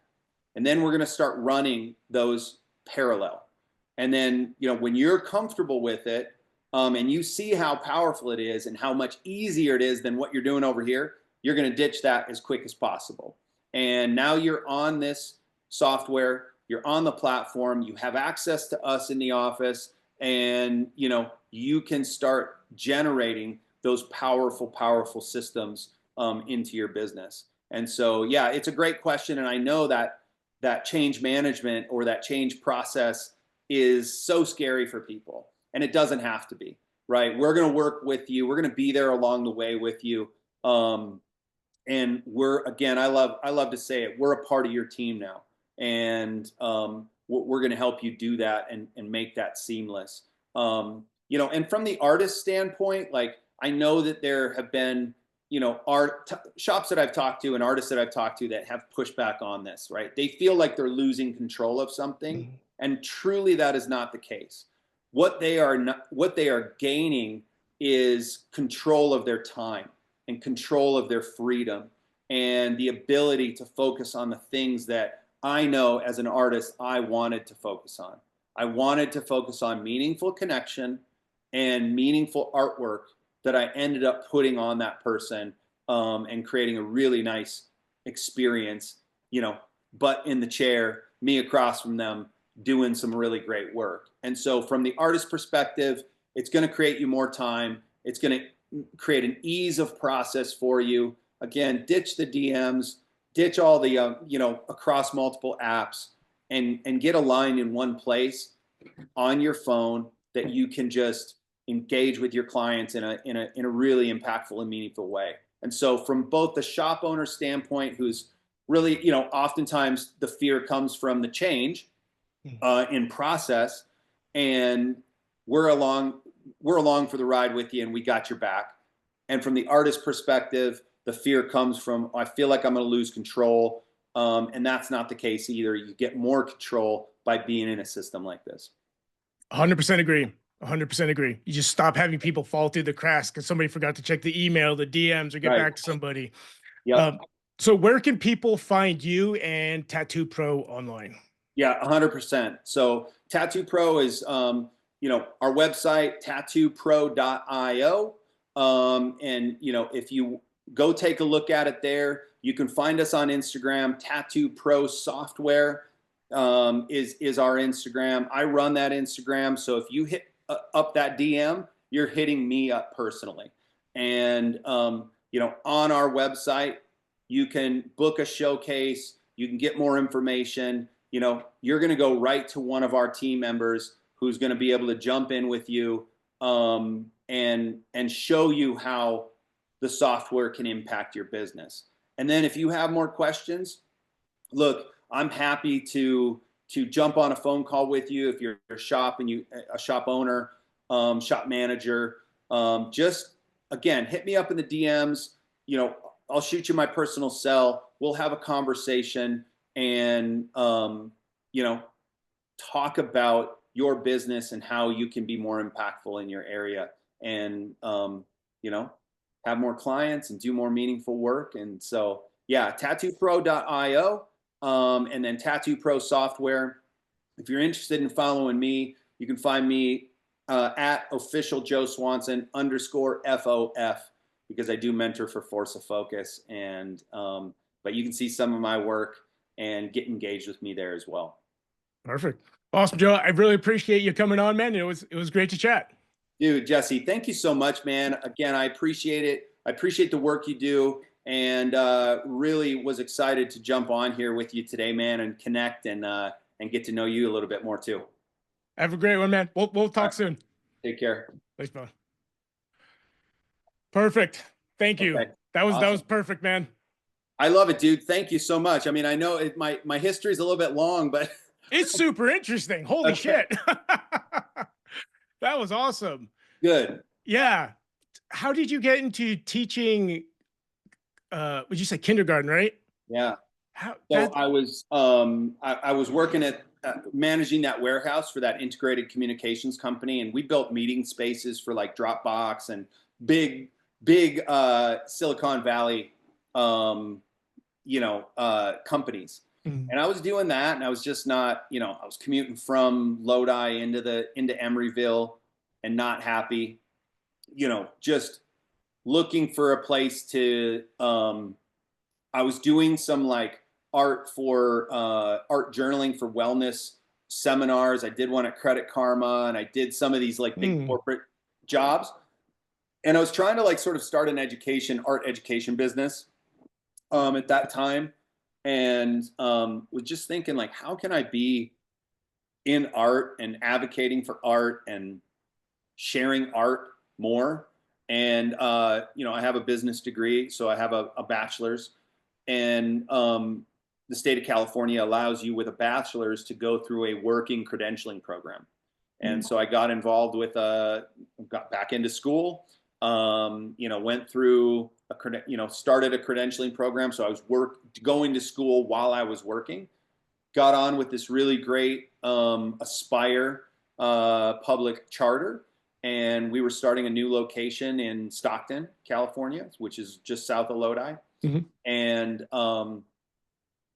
And then we're going to start running those parallel. And then, when you're comfortable with it and you see how powerful it is and how much easier it is than what you're doing over here, you're going to ditch that as quick as possible. And now you're on this software, you're on the platform, you have access to us in the office, and you can start generating those powerful systems into your business. And so, yeah, it's a great question. And I know that change management or that change process is so scary for people, and it doesn't have to be, right? We're going to work with you. We're going to be there along the way with you. And I love to say it, we're a part of your team now. And we're going to help you do that and make that seamless. And from the artist standpoint, like I know that there have been, shops that I've talked to and artists that I've talked to that have pushed back on this, right? They feel like they're losing control of something. Mm-hmm. And truly that is not the case. What they are gaining is control of their time. and control of their freedom and the ability to focus on the things that I know as an artist I wanted to focus on. I wanted to focus on meaningful connection and meaningful artwork that I ended up putting on that person, and creating a really nice experience, butt in the chair, me across from them doing some really great work. And so from the artist perspective, it's going to create you more time. It's going to create an ease of process for you. Again, ditch the DMs, ditch all the, across multiple apps, and get aligned in one place on your phone that you can just engage with your clients in a really impactful and meaningful way. And so from both the shop owner standpoint, who's really, oftentimes the fear comes from the change in process, and we're along for the ride with you, and we got your back. And from the artist perspective, the fear comes from, I feel like I'm going to lose control. And that's not the case either. You get more control by being in a system like this. 100% agree. 100% agree. You just stop having people fall through the cracks because somebody forgot to check the email, the DMs, or get back to somebody. Yep. So where can people find you and Tattoo Pro online? Yeah, 100%. So Tattoo Pro is, our website, tattoopro.io. And, if you go take a look at it there, you can find us on Instagram. Tattoo Pro Software is our Instagram. I run that Instagram. So if you hit up that DM, you're hitting me up personally. And, on our website, you can book a showcase. You can get more information. You're going to go right to one of our team members who's going to be able to jump in with you, and show you how the software can impact your business. And then if you have more questions, look, I'm happy to jump on a phone call with you. If you're a shop and a shop owner, shop manager, just again, hit me up in the DMs. I'll shoot you my personal cell. We'll have a conversation and, talk about your business and how you can be more impactful in your area, and, have more clients and do more meaningful work. And so, yeah, tattoopro.io, and then Tattoo Pro Software. If you're interested in following me, you can find me at official Joe Swanson _FOF, because I do mentor for Force of Focus. And, but you can see some of my work and get engaged with me there as well. Perfect. Awesome, Joe. I really appreciate you coming on, man. It was great to chat. Dude, Jesse, thank you so much, man. Again, I appreciate it. I appreciate the work you do, and really was excited to jump on here with you today, man, and connect and get to know you a little bit more too. Have a great one, man. We'll talk soon. Take care. Thanks, man. Perfect. Thank you. Okay. That was Awesome. perfect, man. I love it, dude. Thank you so much. I mean, I know my history is a little bit long, but it's super interesting. Holy shit. That was awesome. Good. Yeah. How did you get into teaching? Would you say kindergarten, right? Yeah. I was working at managing that warehouse for that integrated communications company, and we built meeting spaces for like Dropbox and big Silicon Valley, companies. And I was doing that, and I was just not, I was commuting from Lodi into Emeryville and not happy, just looking for a place to, I was doing some like art journaling for wellness seminars. I did one at Credit Karma, and I did some of these like big corporate jobs. And I was trying to like sort of start an art education business at that time. And was just thinking like, how can I be in art and advocating for art and sharing art more? And, I have a business degree, so I have a bachelor's, and the state of California allows you with a bachelor's to go through a working credentialing program. And so I got involved with, got back into school, went through started a credentialing program. So I was going to school while I was working, got on with this really great Aspire public charter, and we were starting a new location in Stockton, California, which is just south of Lodi. Mhm. And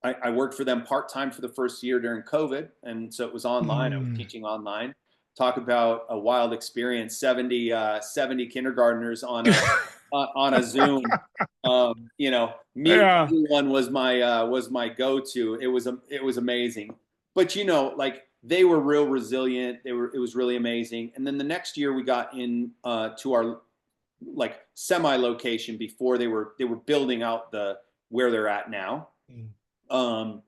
I worked for them part-time for the first year during COVID. And so it was online. I was Mm. teaching online. Talk about a wild experience, 70 kindergartners on a Zoom. Mute Yeah. everyone was my go-to. It was amazing. But like they were real resilient. It was really amazing. And then the next year we got in to our like semi location before they were building out the where they're at now. Mm. Um,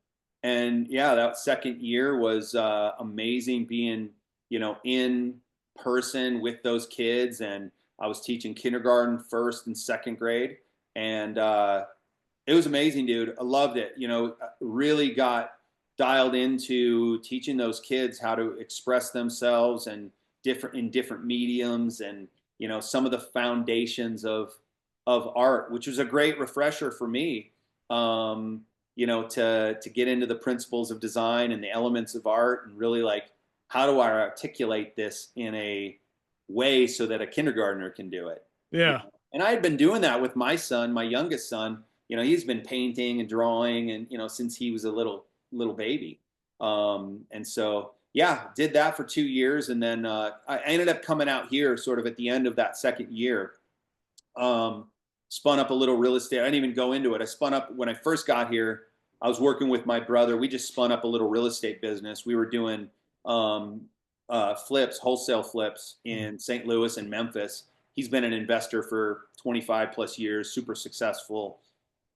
and yeah, that second year was amazing being, in person with those kids. And I was teaching kindergarten, first and second grade. And it was amazing, dude. I loved it. Really got dialed into teaching those kids how to express themselves and different mediums, and some of the foundations of art, which was a great refresher for me. To get into the principles of design and the elements of art, and really like, how do I articulate this in a way so that a kindergartner can do it? Yeah. And I had been doing that with my son, my youngest son. He's been painting and drawing, and since he was a little baby. And so yeah, did that for 2 years, and then I ended up coming out here sort of at the end of that second year. Um, Spun up a little real estate. I didn't even go into it. I spun up when I first got here. I was working with my brother. We just spun up a little real estate business. We were doing flips, wholesale flips Mm. in St. Louis and Memphis. He's been an investor for 25 plus years, super successful,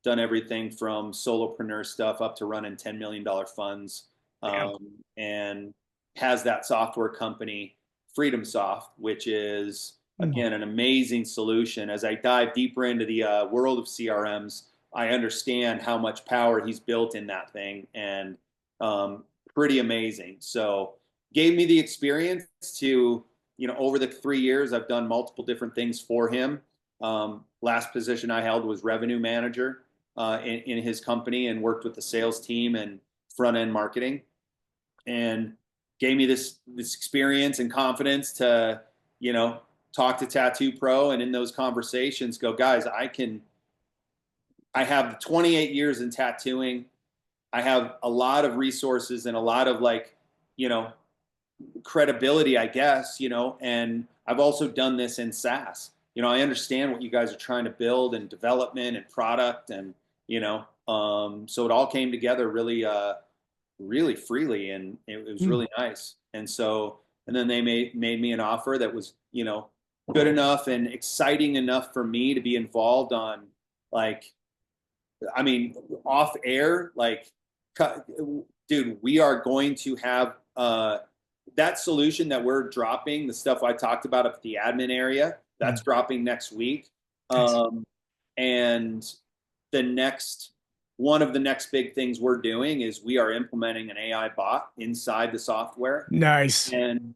done everything from solopreneur stuff up to running $10 million funds, Damn. and has that software company, Freedom Soft, which is, Mm. again, an amazing solution. As I dive deeper into the world of CRMs, I understand how much power he's built in that thing, and pretty amazing. So gave me the experience to, over the 3 years, I've done multiple different things for him. Last position I held was revenue manager in his company, and worked with the sales team and front end marketing, and gave me this experience and confidence to, talk to Tattoo Pro, and in those conversations go, guys, I have 28 years in tattooing. I have a lot of resources and a lot of like, you know, credibility, I guess, and I've also done this in SaaS. I understand what you guys are trying to build, and development and product, and, so it all came together really, really freely, and it was Mm. really nice. And then they made me an offer that was, good enough and exciting enough for me to be involved on, like, I mean, off air, like, dude, we are going to have that solution that we're dropping, the stuff I talked about up at the admin area, Mm. that's dropping next week. Nice. And the next one of the next big things we're doing is we are implementing an AI bot inside the software. Nice. And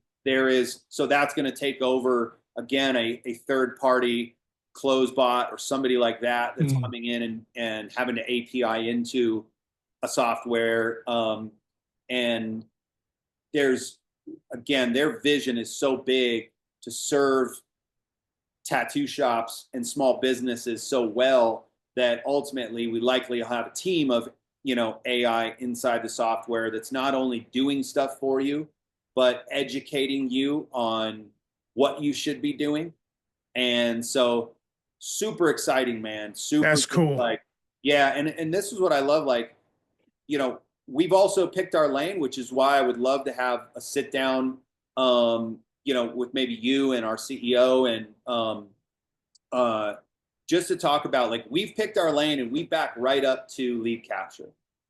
so that's going to take over, again, a third party close bot or somebody like that that's Mm. coming in and having to API into a software. And there's, again, their vision is so big to serve tattoo shops and small businesses so well that ultimately we likely have a team of, AI inside the software that's not only doing stuff for you, but educating you on what you should be doing. And so super exciting, man. Super That's cool. like, yeah. And this is what I love. Like, we've also picked our lane, which is why I would love to have a sit down, with maybe you and our CEO, and just to talk about, like, we've picked our lane and we back right up to lead capture.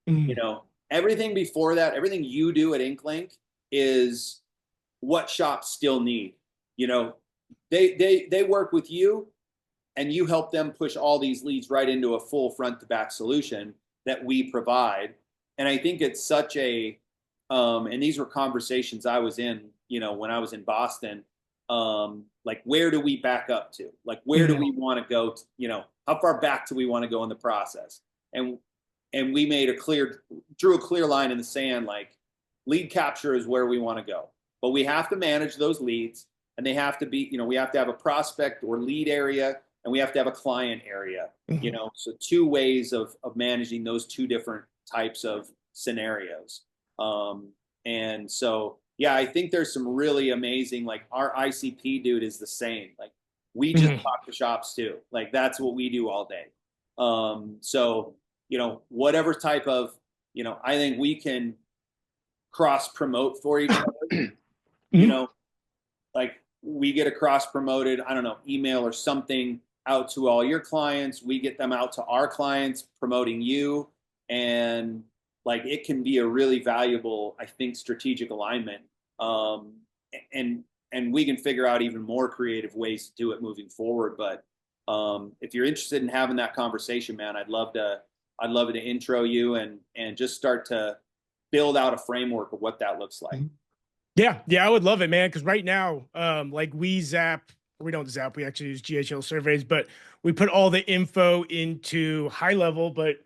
Mm. Everything before that, everything you do at InkLink is what shops still need. They work with you, and you help them push all these leads right into a full front to back solution that we provide. And I think it's such a, and these were conversations I was in, when I was in Boston, like, where do we back up to? Like, where do Mm. we want to go? How far back do we want to go in the process? And we drew a clear line in the sand, like, lead capture is where we want to go, but we have to manage those leads. and they have to be, we have to have a prospect or lead area, and we have to have a client area. Mhm. So two ways of managing those two different types of scenarios. And so, yeah, I think there's some really amazing, like our ICP dude is the same. Like we just Mhm. talk to shops too. Like that's what we do all day. So, whatever type of, I think we can cross promote for each other, you Mhm. know, like we get a cross promoted, I don't know, email or something out to all your clients. We get them out to our clients promoting you. And like it can be a really valuable, I think, strategic alignment. Um, and we can figure out even more creative ways to do it moving forward. But if you're interested in having that conversation, man, I'd love to intro you and just start to build out a framework of what that looks like. Mhm. Yeah, I would love it, man. Because right now, like we don't zap, we actually use GHL surveys, but we put all the info into high level, but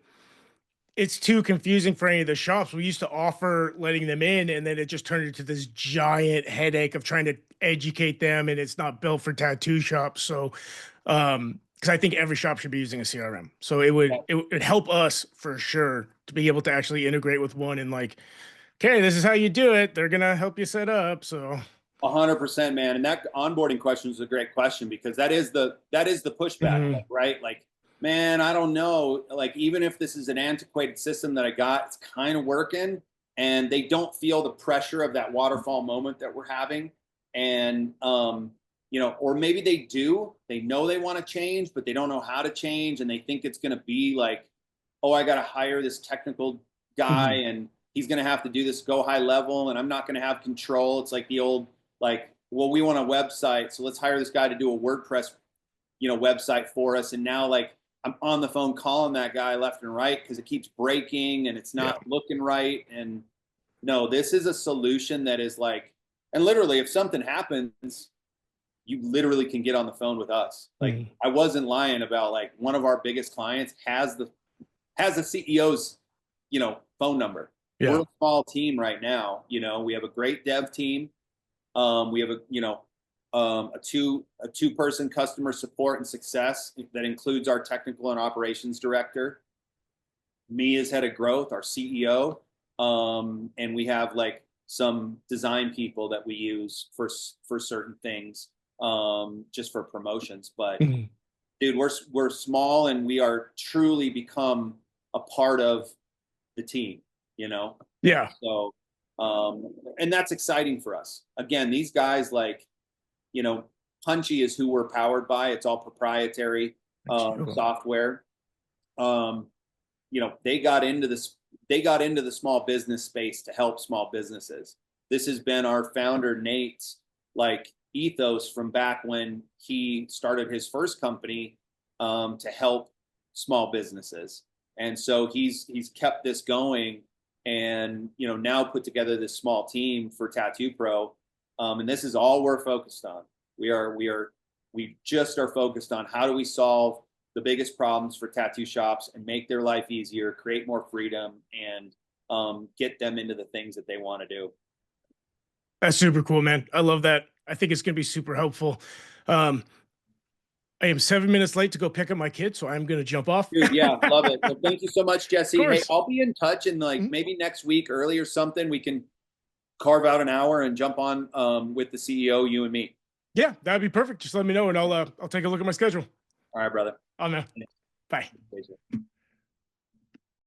it's too confusing for any of the shops. We used to offer letting them in, and then it just turned into this giant headache of trying to educate them, and it's not built for tattoo shops. So, because I think every shop should be using a CRM, so it would help us for sure to be able to actually integrate with one and like, okay, this is how you do it. They're gonna help you set up. So, 100%, man. And that onboarding question is a great question because that is the pushback, mhm. like, right? Like, man, I don't know. Like, even if this is an antiquated system that I got, it's kind of working, and they don't feel the pressure of that waterfall moment that we're having. And or maybe they do. They know they want to change, but they don't know how to change, and they think it's going to be like, oh, I got to hire this technical guy, Mhm. and he's going to have to do this go high level, and I'm not going to have control. It's like the old like, well, we want a website, so let's hire this guy to do a WordPress, website for us. And now, like, I'm on the phone calling that guy left and right because it keeps breaking and it's Yeah. not looking right. And no, this is a solution that is like, and literally, if something happens, you literally can get on the phone with us. Like, Mhm. I wasn't lying about like one of our biggest clients has the CEO's, phone number. We're Yeah. a small team right now. We have a great dev team. We have a two-person customer support and success that includes our technical and operations director, me as head of growth, our CEO, and we have like some design people that we use for certain things, just for promotions. But Mhm. dude, we're small and we are truly become a part of the team, and Yeah. so and that's exciting for us. Again, these guys like, you know, Punchy is who we're powered by. It's all proprietary Thank you. software. Um, they got into this. They got into the small business space to help small businesses. This has been our founder Nate's like ethos from back when he started his first company, to help small businesses, and so he's kept this going, and now put together this small team for Tattoo Pro, and this is all we're focused on. We just are focused on how do we solve the biggest problems for tattoo shops and make their life easier, create more freedom, and get them into the things that they want to do. That's super cool, man. I love that. I think it's gonna be super helpful. Um, I am 7 minutes late to go pick up my kid, so I'm gonna jump off. Dude, yeah, love it. Well, thank you so much, Of Jesse. Hey, course. I'll be in touch, and like Mhm. maybe next week early or something, we can carve out an hour and jump on with the CEO, you and me. Yeah, that'd be perfect. Just let me know, and I'll take a look at my schedule. All right, brother. On there. Bye. Thanks.